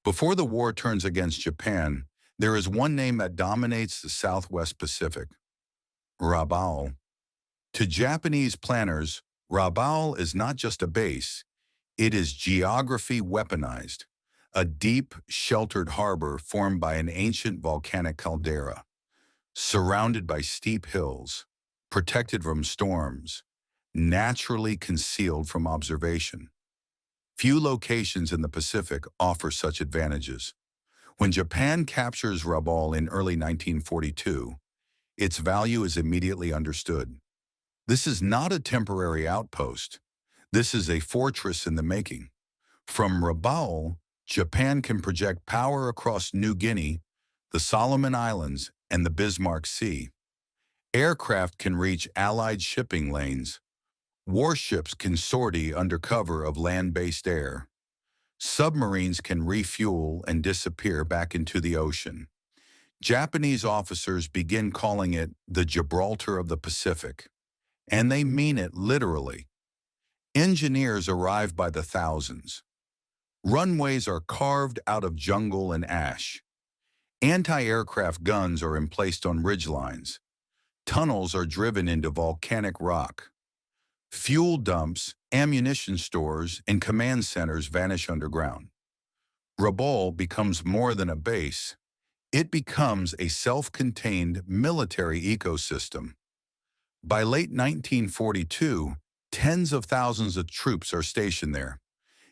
Before the war turns against Japan, there is one name that dominates the Southwest Pacific: Rabaul. To Japanese planners, Rabaul is not just a base, it is geography weaponized, a deep, sheltered harbor formed by an ancient volcanic caldera, surrounded by steep hills, protected from storms, naturally concealed from observation. Few locations in the Pacific offer such advantages. When Japan captures Rabaul in early 1942, its value is immediately understood. This is not a temporary outpost. This is a fortress in the making. From Rabaul, Japan can project power across New Guinea, the Solomon Islands, and the Bismarck Sea. Aircraft can reach Allied shipping lanes. Warships can sortie under cover of land-based air. Submarines can refuel and disappear back into the ocean. Japanese officers begin calling it the Gibraltar of the Pacific, and they mean it literally. Engineers arrive by the thousands. Runways are carved out of jungle and ash. Anti-aircraft guns are emplaced on ridgelines. Tunnels are driven into volcanic rock. Fuel dumps, ammunition stores, and command centers vanish underground. Rabaul becomes more than a base. It becomes a self-contained military ecosystem. By late 1942, tens of thousands of troops are stationed there.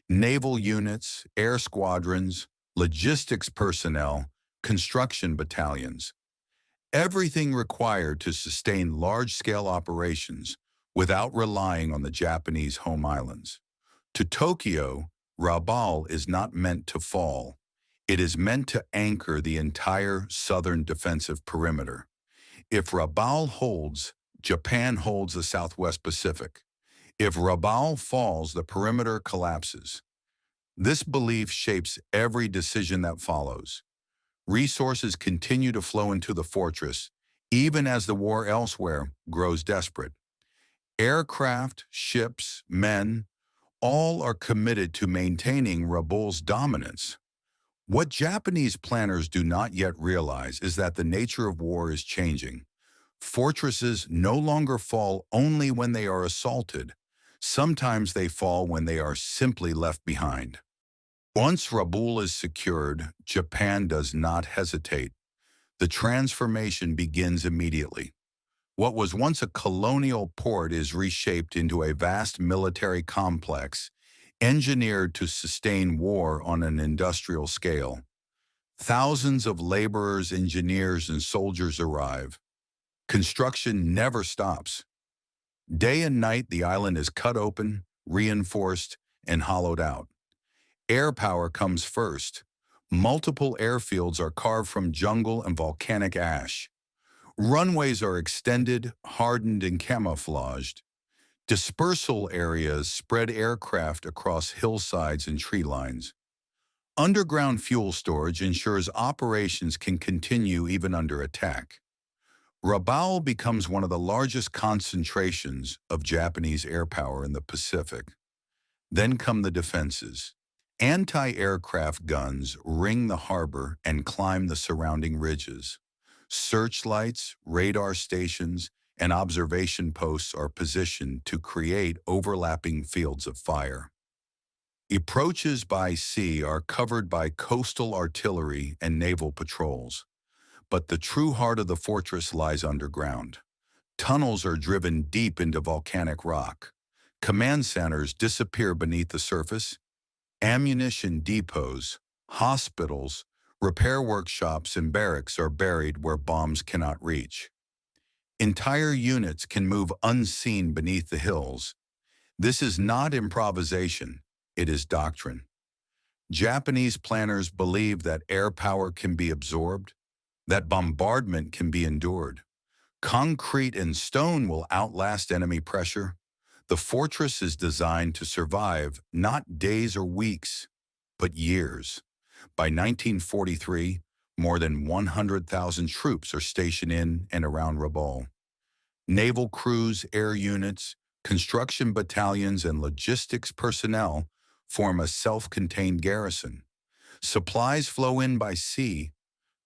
Naval units, air squadrons, logistics personnel, construction battalions. Everything required to sustain large-scale operations without relying on the Japanese home islands. To Tokyo, Rabaul is not meant to fall. It is meant to anchor the entire southern defensive perimeter. If Rabaul holds, Japan holds the Southwest Pacific. If Rabaul falls, the perimeter collapses. This belief shapes every decision that follows. Resources continue to flow into the fortress, even as the war elsewhere grows desperate. Aircraft, ships, men, all are committed to maintaining Rabaul's dominance. What Japanese planners do not yet realize is that the nature of war is changing. Fortresses no longer fall only when they are assaulted. Sometimes they fall when they are simply left behind. Once Rabaul is secured, Japan does not hesitate. The transformation begins immediately. What was once a colonial port is reshaped into a vast military complex, engineered to sustain war on an industrial scale. Thousands of laborers, engineers, and soldiers arrive. Construction never stops. Day and night, the island is cut open, reinforced, and hollowed out. Air power comes first. Multiple airfields are carved from jungle and volcanic ash. Runways are extended, hardened, and camouflaged. Dispersal areas spread aircraft across hillsides and tree lines. Underground fuel storage ensures operations can continue even under attack. Rabaul becomes one of the largest concentrations of Japanese air power in the Pacific. Then come the defenses. Anti-aircraft guns ring the harbor and climb the surrounding ridges. Searchlights, radar stations, and observation posts are positioned to create overlapping fields of fire. Approaches by sea are covered by coastal artillery and naval patrols. But the true heart of the fortress lies underground. Tunnels are driven deep into volcanic rock. Command centers disappear beneath the surface. Ammunition depots, hospitals, repair workshops, and barracks are buried where bombs cannot reach. Entire units can move unseen beneath the hills. This is not improvisation, it is doctrine. Japanese planners believe that air power can be absorbed, that bombardment can be endured. Concrete and stone will outlast enemy pressure. The fortress is designed to survive not days or weeks, but years. By 1943, more than 100,000 troops are stationed in and around Rabaul. Naval crews, air units, construction battalions, and logistics personnel form a self-contained garrison. Supplies flow in by sea.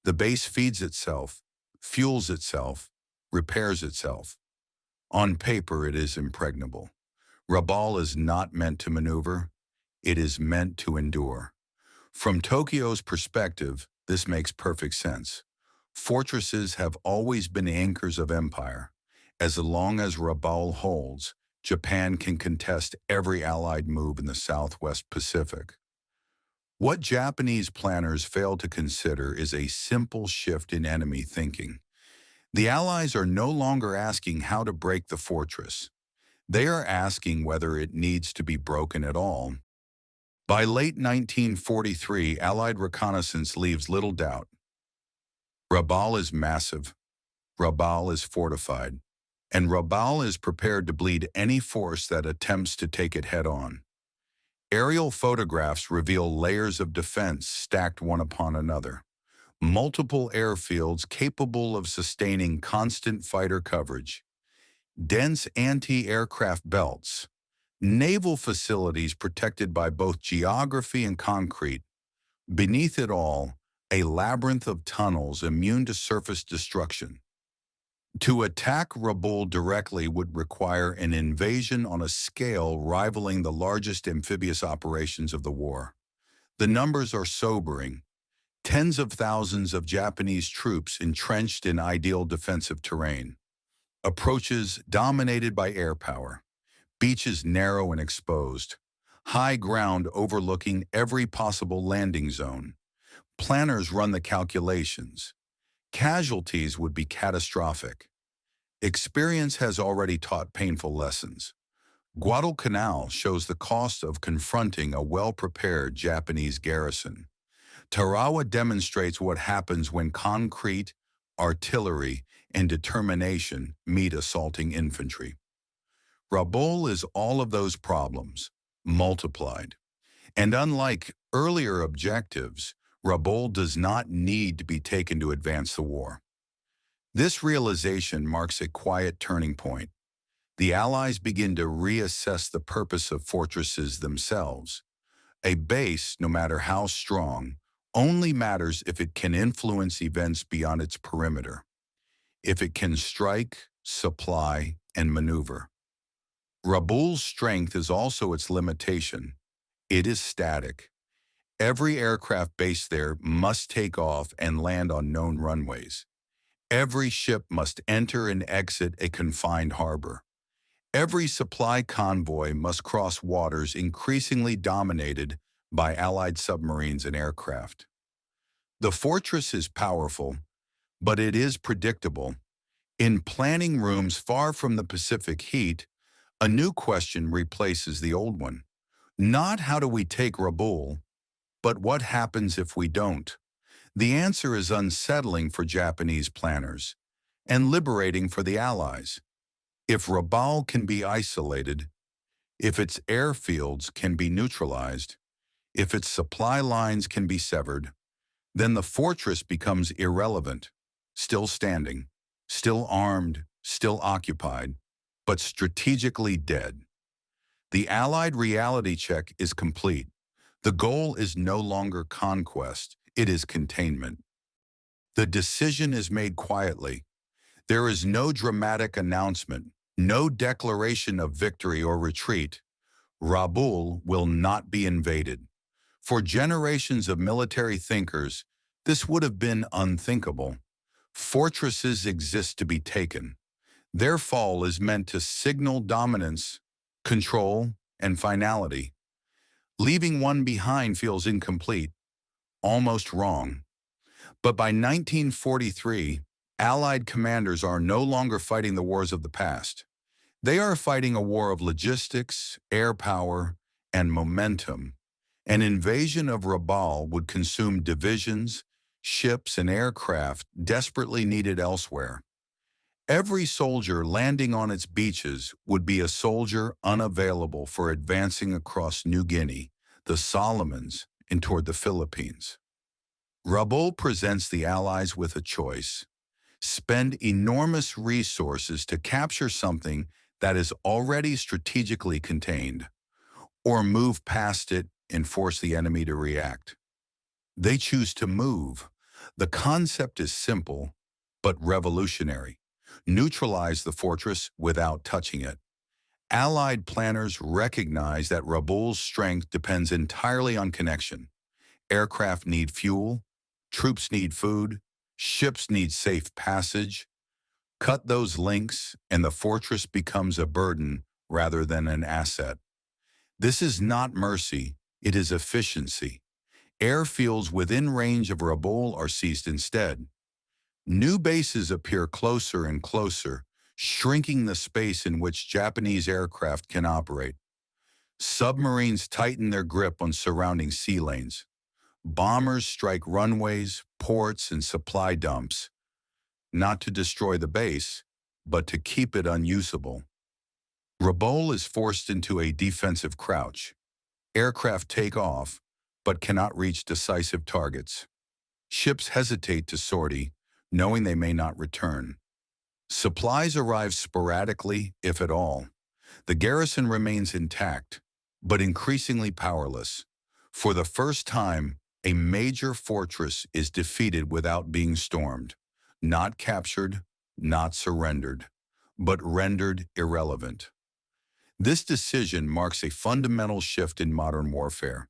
The base feeds itself, fuels itself, repairs itself. On paper, it is impregnable. Rabaul is not meant to maneuver. It is meant to endure. From Tokyo's perspective, this makes perfect sense. Fortresses have always been anchors of empire. As long as Rabaul holds, Japan can contest every Allied move in the Southwest Pacific. What Japanese planners fail to consider is a simple shift in enemy thinking. The Allies are no longer asking how to break the fortress. They are asking whether it needs to be broken at all. By late 1943, Allied reconnaissance leaves little doubt. Rabaul is massive, Rabaul is fortified, and Rabaul is prepared to bleed any force that attempts to take it head-on. Aerial photographs reveal layers of defense stacked one upon another. Multiple airfields capable of sustaining constant fighter coverage. Dense anti-aircraft belts. Naval facilities protected by both geography and concrete. Beneath it all, a labyrinth of tunnels immune to surface destruction. To attack Rabaul directly would require an invasion on a scale rivaling the largest amphibious operations of the war. The numbers are sobering. Tens of thousands of Japanese troops entrenched in ideal defensive terrain. Approaches dominated by air power. Beaches narrow and exposed. High ground overlooking every possible landing zone. Planners run the calculations. Casualties would be catastrophic. Experience has already taught painful lessons. Guadalcanal shows the cost of confronting a well-prepared Japanese garrison. Tarawa demonstrates what happens when concrete, artillery, and determination meet assaulting infantry. Rabaul is all of those problems, multiplied. And unlike earlier objectives, Rabaul does not need to be taken to advance the war. This realization marks a quiet turning point. The Allies begin to reassess the purpose of fortresses themselves. A base, no matter how strong, only matters if it can influence events beyond its perimeter, if it can strike, supply, and maneuver. Rabaul's strength is also its limitation. It is static. Every aircraft based there must take off and land on known runways. Every ship must enter and exit a confined harbor. Every supply convoy must cross waters increasingly dominated by Allied submarines and aircraft. The fortress is powerful, but it is predictable. In planning rooms far from the Pacific heat, a new question replaces the old one. Not how do we take Rabaul, but what happens if we don't? The answer is unsettling for Japanese planners and liberating for the Allies. If Rabaul can be isolated, if its airfields can be neutralized, if its supply lines can be severed, then the fortress becomes irrelevant, still standing, still armed, still occupied, but strategically dead. The Allied reality check is complete. The goal is no longer conquest, it is containment. The decision is made quietly. There is no dramatic announcement, no declaration of victory or retreat. Rabaul will not be invaded. For generations of military thinkers, this would have been unthinkable. Fortresses exist to be taken. Their fall is meant to signal dominance, control, and finality. Leaving one behind feels incomplete, almost wrong. But by 1943, Allied commanders are no longer fighting the wars of the past. They are fighting a war of logistics, air power, and momentum. An invasion of Rabaul would consume divisions, ships, and aircraft desperately needed elsewhere. Every soldier landing on its beaches would be a soldier unavailable for advancing across New Guinea, the Solomons, and toward the Philippines. Rabaul presents the Allies with a choice. Spend enormous resources to capture something that is already strategically contained, or move past it and force the enemy to react. They choose to move. The concept is simple, but revolutionary. Neutralize the fortress without touching it. Allied planners recognize that Rabaul's strength depends entirely on connection. Aircraft need fuel, troops need food, ships need safe passage. Cut those links, and the fortress becomes a burden rather than an asset. This is not mercy, it is efficiency. Airfields within range of Rabaul are seized instead. New bases appear closer and closer, shrinking the space in which Japanese aircraft can operate. Submarines tighten their grip on surrounding sea lanes. Bombers strike runways, ports, and supply dumps, not to destroy the base, but to keep it unusable. Rabaul is forced into a defensive crouch. Aircraft take off, but cannot reach decisive targets. Ships hesitate to sortie, knowing they may not return. Supplies arrive sporadically, if at all. The garrison remains intact, but increasingly powerless. For the first time, a major fortress is defeated without being stormed, not captured, not surrendered, but rendered irrelevant. This decision marks a fundamental shift in modern warfare.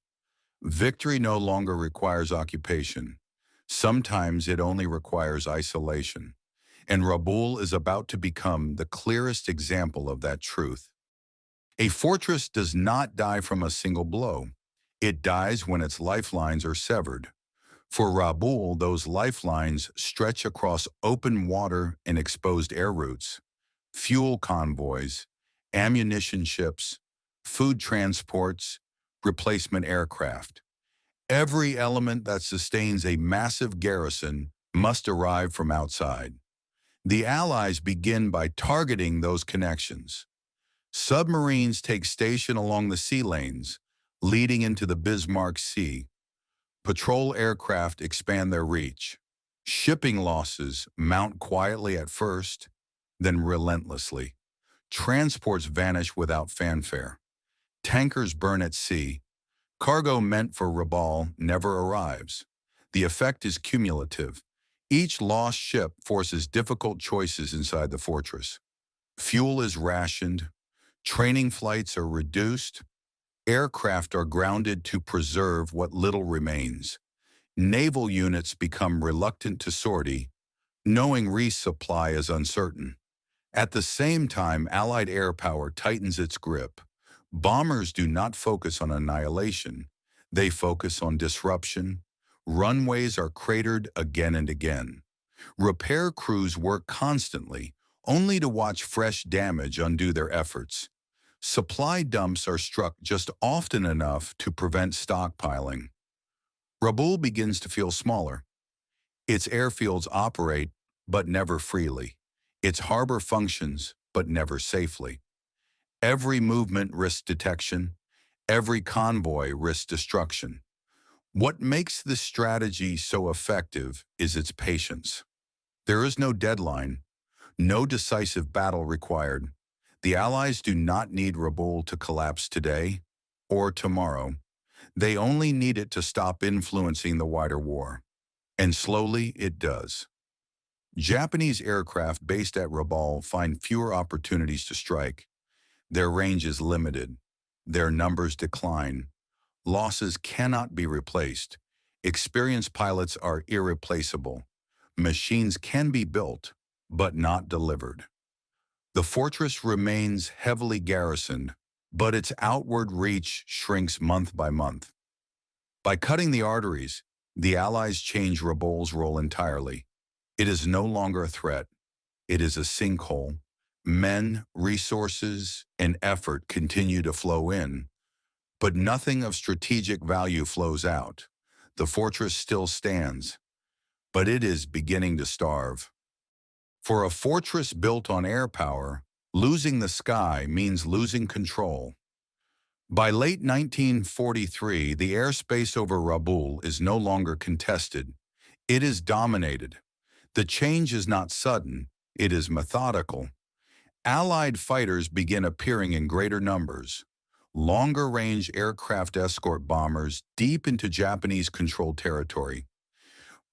Victory no longer requires occupation. Sometimes it only requires isolation. And Rabaul is about to become the clearest example of that truth. A fortress does not die from a single blow. It dies when its lifelines are severed. For Rabaul, those lifelines stretch across open water and exposed air routes, fuel convoys, ammunition ships, food transports, replacement aircraft. Every element that sustains a massive garrison must arrive from outside. The Allies begin by targeting those connections. Submarines take station along the sea lanes, leading into the Bismarck Sea. Patrol aircraft expand their reach. Shipping losses mount quietly at first, then relentlessly. Transports vanish without fanfare. Tankers burn at sea. Cargo meant for Rabaul never arrives. The effect is cumulative. Each lost ship forces difficult choices inside the fortress. Fuel is rationed, training flights are reduced, aircraft are grounded to preserve what little remains. Naval units become reluctant to sortie, knowing resupply is uncertain. At the same time, Allied air power tightens its grip. Bombers do not focus on annihilation. They focus on disruption. Runways are cratered again and again. Repair crews work constantly, only to watch fresh damage undo their efforts. Supply dumps are struck just often enough to prevent stockpiling. Rabaul begins to feel smaller. Its airfields operate, but never freely. Its harbor functions, but never safely. Every movement risks detection. Every convoy risks destruction. What makes this strategy so effective is its patience. There is no deadline, no decisive battle required. The Allies do not need Rabaul to collapse today or tomorrow. They only need it to stop influencing the wider war. And slowly it does. Japanese aircraft based at Rabaul find fewer opportunities to strike. Their range is limited. Their numbers decline. Losses cannot be replaced. Experienced pilots are irreplaceable. Machines can be built, but not delivered. The fortress remains heavily garrisoned, but its outward reach shrinks month by month. By cutting the arteries, the Allies change Rabaul's role entirely. It is no longer a threat. It is a sinkhole. Men, resources, and effort continue to flow in, but nothing of strategic value flows out. The fortress still stands, but it is beginning to starve. For a fortress built on air power, losing the sky means losing control. By late 1943, the airspace over Rabaul is no longer contested. It is dominated. The change is not sudden, it is methodical. Allied fighters begin appearing in greater numbers. longer-range aircraft escort bombers deep into Japanese-controlled territory.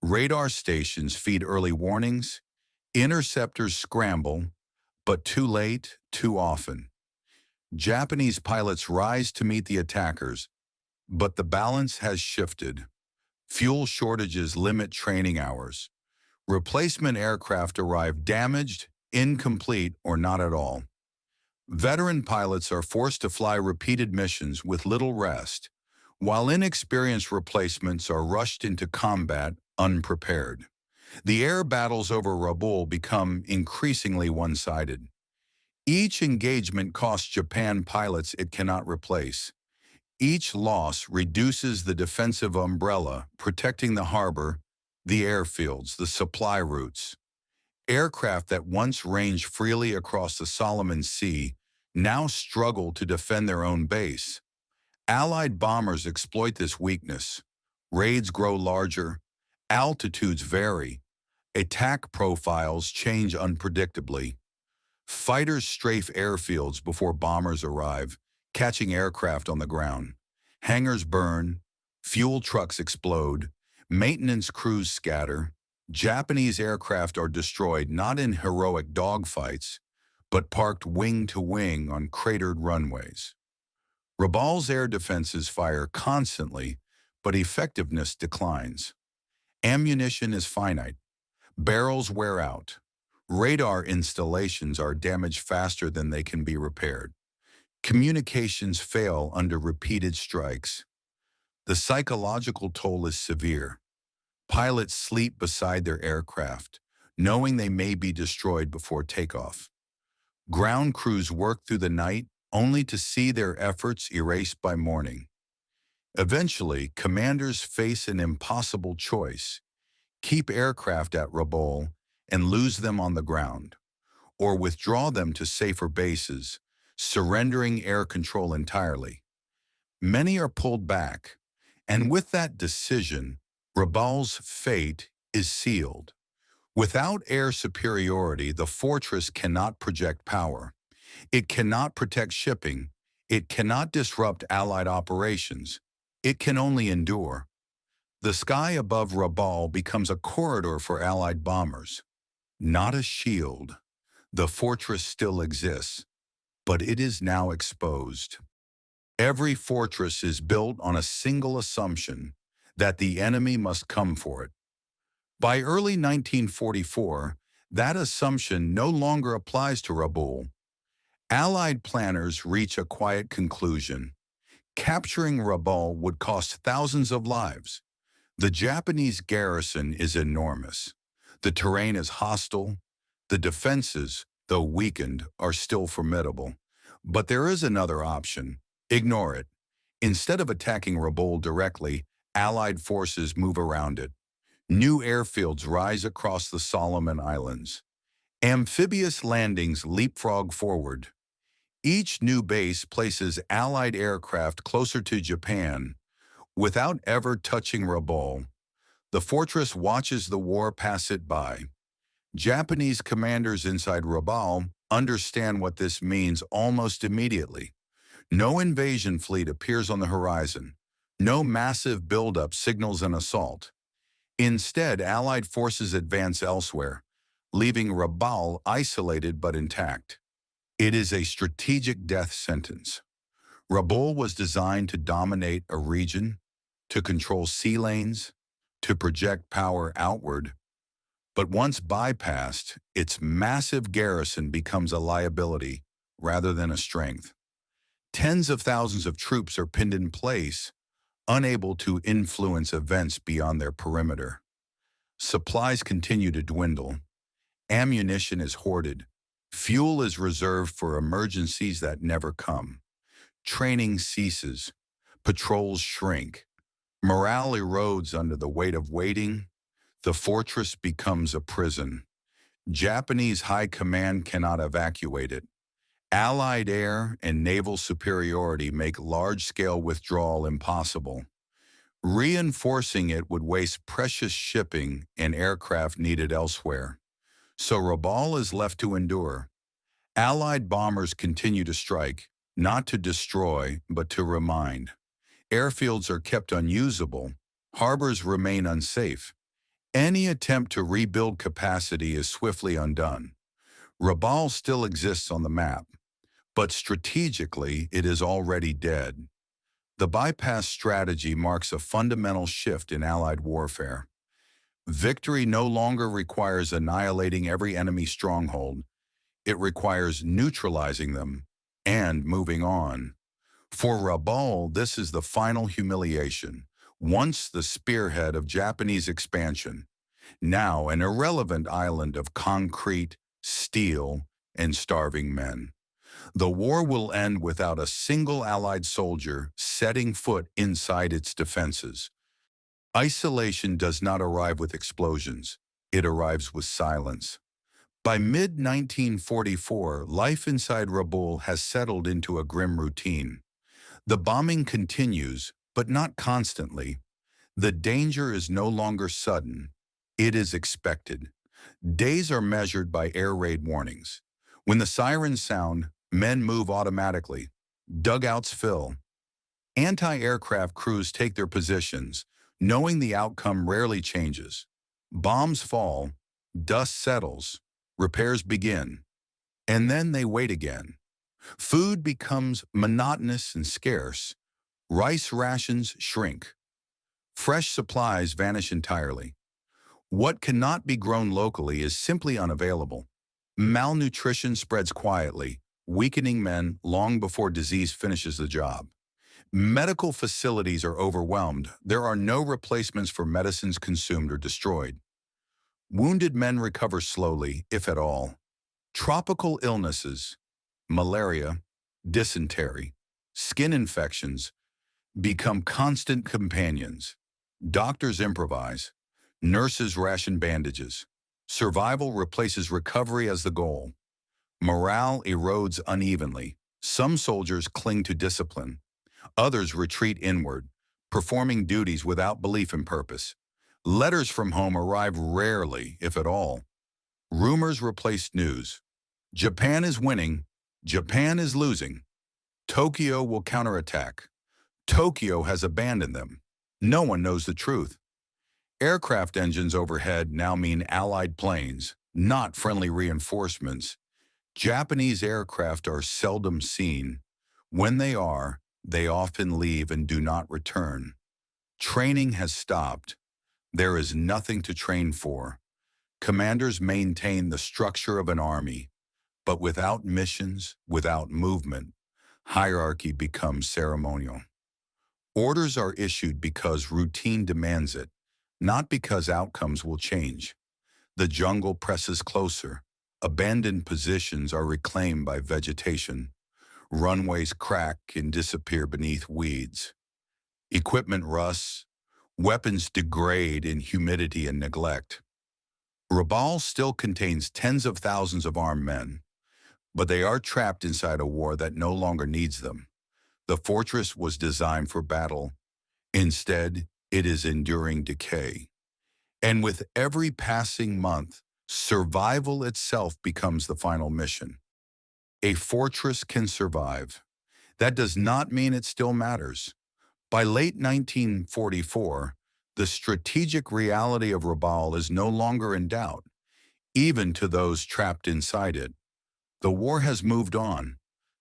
Radar stations feed early warnings, interceptors scramble, but too late, too often. Japanese pilots rise to meet the attackers, but the balance has shifted. Fuel shortages limit training hours. Replacement aircraft arrive damaged, incomplete, or not at all. Veteran pilots are forced to fly repeated missions with little rest, while inexperienced replacements are rushed into combat unprepared. The air battles over Rabaul become increasingly one-sided. Each engagement costs Japan pilots it cannot replace. Each loss reduces the defensive umbrella protecting the harbor, the airfields, the supply routes. Aircraft that once ranged freely across the Solomon Sea now struggle to defend their own base. Allied bombers exploit this weakness. Raids grow larger, altitudes vary, attack profiles change unpredictably. Fighters strafe airfields before bombers arrive, catching aircraft on the ground. Hangars burn, fuel trucks explode, maintenance crews scatter. Japanese aircraft are destroyed not in heroic dogfights, but parked wing to wing on cratered runways. Rabaul's air defenses fire constantly, but effectiveness declines. Ammunition is finite. Barrels wear out. Radar installations are damaged faster than they can be repaired. Communications fail under repeated strikes. The psychological toll is severe. Pilots sleep beside their aircraft, knowing they may be destroyed before takeoff. Ground crews work through the night only to see their efforts erased by morning. Eventually, commanders face an impossible choice: keep aircraft at Rabaul and lose them on the ground, or withdraw them to safer bases, surrendering air control entirely. Many are pulled back, and with that decision, Rabaul's fate is sealed. Without air superiority, the fortress cannot project power. It cannot protect shipping. It cannot disrupt Allied operations. It can only endure. The sky above Rabaul becomes a corridor for Allied bombers, not a shield. The fortress still exists, but it is now exposed. Every fortress is built on a single assumption: that the enemy must come for it. By early 1944, that assumption no longer applies to Rabaul. Allied planners reach a quiet conclusion: capturing Rabaul would cost thousands of lives. The Japanese garrison is enormous. The terrain is hostile. The defenses, though weakened, are still formidable. But there is another option: ignore it. Instead of attacking Rabaul directly, Allied forces move around it. New airfields rise across the Solomon Islands. Amphibious landings leapfrog forward. Each new base places Allied aircraft closer to Japan. Without ever touching Rabaul, the fortress watches the war pass it by. Japanese commanders inside Rabaul understand what this means almost immediately. No invasion fleet appears on the horizon. No massive buildup signals an assault. Instead, Allied forces advance elsewhere, leaving Rabaul isolated but intact. It is a strategic death sentence. Rabaul was designed to dominate a region, to control sea lanes, to project power outward. But once bypassed, its massive garrison becomes a liability rather than a strength. Tens of thousands of troops are pinned in place, unable to influence events beyond their perimeter. Supplies continue to dwindle. Ammunition is hoarded. Fuel is reserved for emergencies that never come. Training ceases. Patrols shrink. Morale erodes under the weight of waiting. The fortress becomes a prison. Japanese high command cannot evacuate it. Allied air and naval superiority make large-scale withdrawal impossible. Reinforcing it would waste precious shipping and aircraft needed elsewhere. So Rabaul is left to endure. Allied bombers continue to strike, not to destroy, but to remind. Airfields are kept unusable, harbors remain unsafe. Any attempt to rebuild capacity is swiftly undone. Rabaul still exists on the map, but strategically it is already dead. The bypass strategy marks a fundamental shift in Allied warfare. Victory no longer requires annihilating every enemy stronghold. It requires neutralizing them and moving on. For Rabaul, this is the final humiliation. Once the spearhead of Japanese expansion, now an irrelevant island of concrete, steel, and starving men. The war will end without a single Allied soldier setting foot inside its defenses. Isolation does not arrive with explosions. It arrives with silence. By mid-1944, life inside Rabaul has settled into a grim routine. The bombing continues, but not constantly. The danger is no longer sudden. It is expected. Days are measured by air raid warnings. When the sirens sound, men move automatically. Dugouts fill. Anti-aircraft crews take their positions, knowing the outcome rarely changes. Bombs fall, dust settles, repairs begin, and then they wait again. Food becomes monotonous and scarce. Rice rations shrink. Fresh supplies vanish entirely. What cannot be grown locally is simply unavailable. Malnutrition spreads quietly, weakening men long before disease finishes the job. Medical facilities are overwhelmed. There are no replacements for medicines consumed or destroyed. Wounded men recover slowly, if at all. Tropical illnesses, malaria, dysentery, skin infections, become constant companions. Doctors improvise. Nurses ration bandages. Survival replaces recovery as the goal. Morale erodes unevenly. Some soldiers cling to discipline. Others retreat inward, performing duties without belief and purpose. Letters from home arrive rarely, if at all. Rumors replace news. Japan is winning. Japan is losing. Tokyo will counterattack. Tokyo has abandoned them. No one knows the truth. Aircraft engines overhead now mean Allied planes, not friendly reinforcements. Japanese aircraft are seldom seen. When they are, they often leave and do not return. Training has stopped. There is nothing to train for. Commanders maintain the structure of an army, but without missions, without movement, hierarchy becomes ceremonial. Orders are issued because routine demands it, not because outcomes will change. The jungle presses closer. Abandoned positions are reclaimed by vegetation. Runways crack and disappear beneath weeds. Equipment rusts. Weapons degrade in humidity and neglect. Rabaul still contains tens of thousands of armed men, but they are trapped inside a war that no longer needs them. The fortress was designed for battle. Instead, it is enduring decay. And with every passing month, survival itself becomes the final mission. A fortress can survive. That does not mean it still matters. By late 1944, the strategic reality of Rabaul is no longer in doubt, even to those trapped inside it. The war has moved on.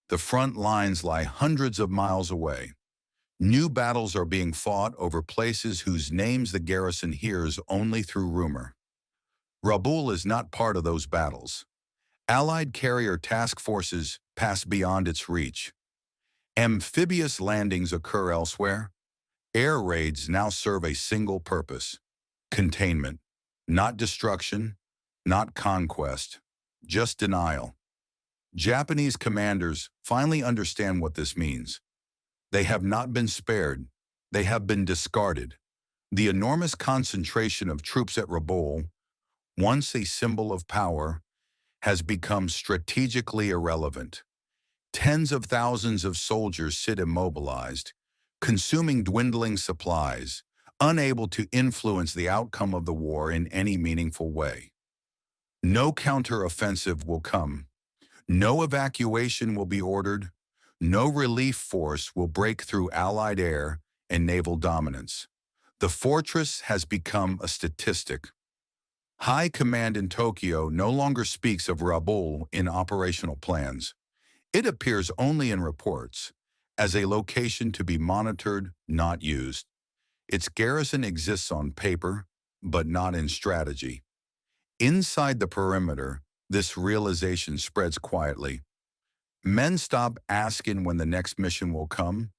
The front lines lie hundreds of miles away. New battles are being fought over places whose names the garrison hears only through rumor. Rabaul is not part of those battles. Allied carrier task forces pass beyond its reach. Amphibious landings occur elsewhere. Air raids now serve a single purpose: containment. Not destruction, not conquest, just denial. Japanese commanders finally understand what this means. They have not been spared. They have been discarded. The enormous concentration of troops at Rabaul, once a symbol of power, has become strategically irrelevant. Tens of thousands of soldiers sit immobilized, consuming dwindling supplies, unable to influence the outcome of the war in any meaningful way. No counteroffensive will come. No evacuation will be ordered. No relief force will break through Allied air and naval dominance. The fortress has become a statistic. High command in Tokyo no longer speaks of Rabaul in operational plans. It appears only in reports, as a location to be monitored, not used. Its garrison exists on paper, but not in strategy. Inside the perimeter, this realization spreads quietly. Men stop asking when the next mission will come.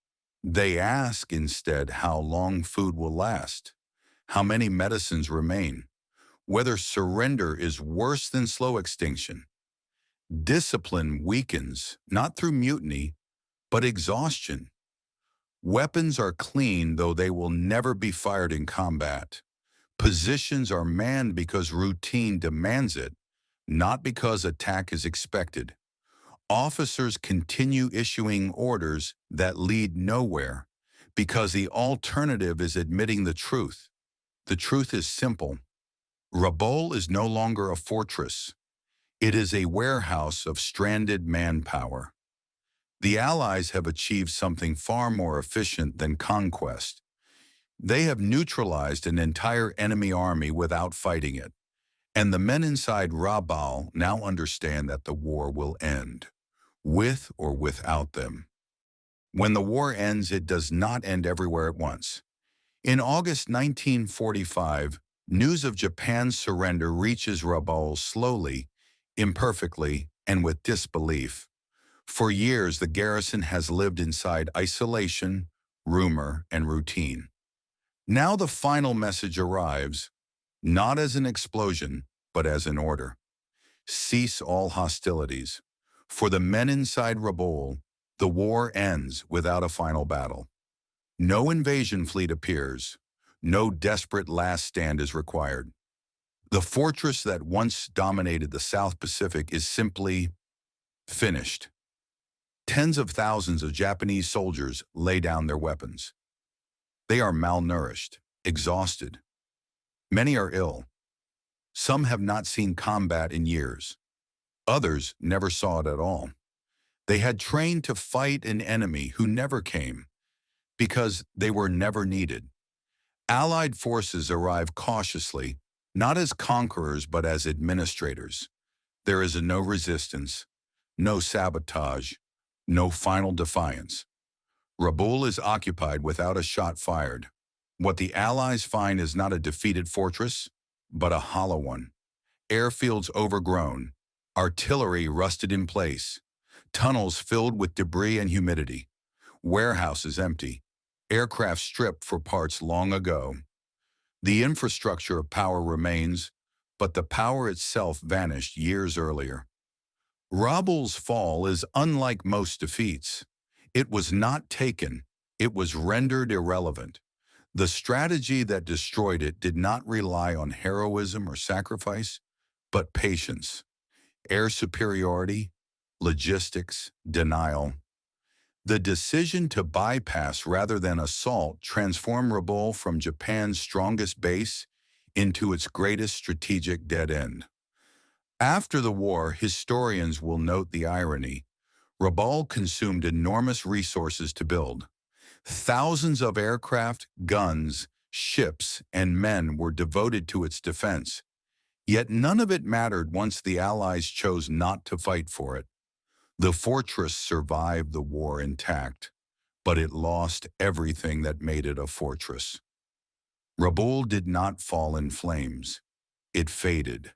They ask instead how long food will last, how many medicines remain, whether surrender is worse than slow extinction. Discipline weakens, not through mutiny, but exhaustion. Weapons are clean, though they will never be fired in combat. Positions are manned because routine demands it, not because attack is expected. Officers continue issuing orders that lead nowhere because the alternative is admitting the truth. The truth is simple. Rabaul is no longer a fortress. It is a warehouse of stranded manpower. The Allies have achieved something far more efficient than conquest. They have neutralized an entire enemy army without fighting it. And the men inside Rabaul now understand that the war will end, with or without them. When the war ends, it does not end everywhere at once. In August 1945, news of Japan's surrender reaches Rabaul slowly, imperfectly, and with disbelief. For years, the garrison has lived inside isolation, rumor, and routine. Now the final message arrives, not as an explosion, but as an order. Cease all hostilities. For the men inside Rabaul, the war ends without a final battle. No invasion fleet appears. No desperate last stand is required. The fortress that once dominated the South Pacific is simply finished. Tens of thousands of Japanese soldiers lay down their weapons. They are malnourished, exhausted. Many are ill. Some have not seen combat in years. Others never saw it at all. They had trained to fight an enemy who never came because they were never needed. Allied forces arrive cautiously, not as conquerors but as administrators. There is no resistance, no sabotage, no final defiance. Rabaul is occupied without a shot fired. What the Allies find is not a defeated fortress, but a hollow one. Airfields overgrown, artillery rusted in place, tunnels filled with debris and humidity, warehouses empty, aircraft stripped for parts long ago. The infrastructure of power remains, but the power itself vanished years earlier. Rabaul's fall is unlike most defeats. It was not taken, it was rendered irrelevant. The strategy that destroyed it did not rely on heroism or sacrifice, but patience, air superiority, logistics, denial. The decision to bypass rather than assault transformed Rabaul from Japan's strongest base into its greatest strategic dead end. After the war, historians will note the irony. Rabaul consumed enormous resources to build. Thousands of aircraft, guns, ships, and men were devoted to its defense. Yet none of it mattered once the Allies chose not to fight for it. The fortress survived the war intact, but it lost everything that made it a fortress. Rabaul did not fall in flames. It faded.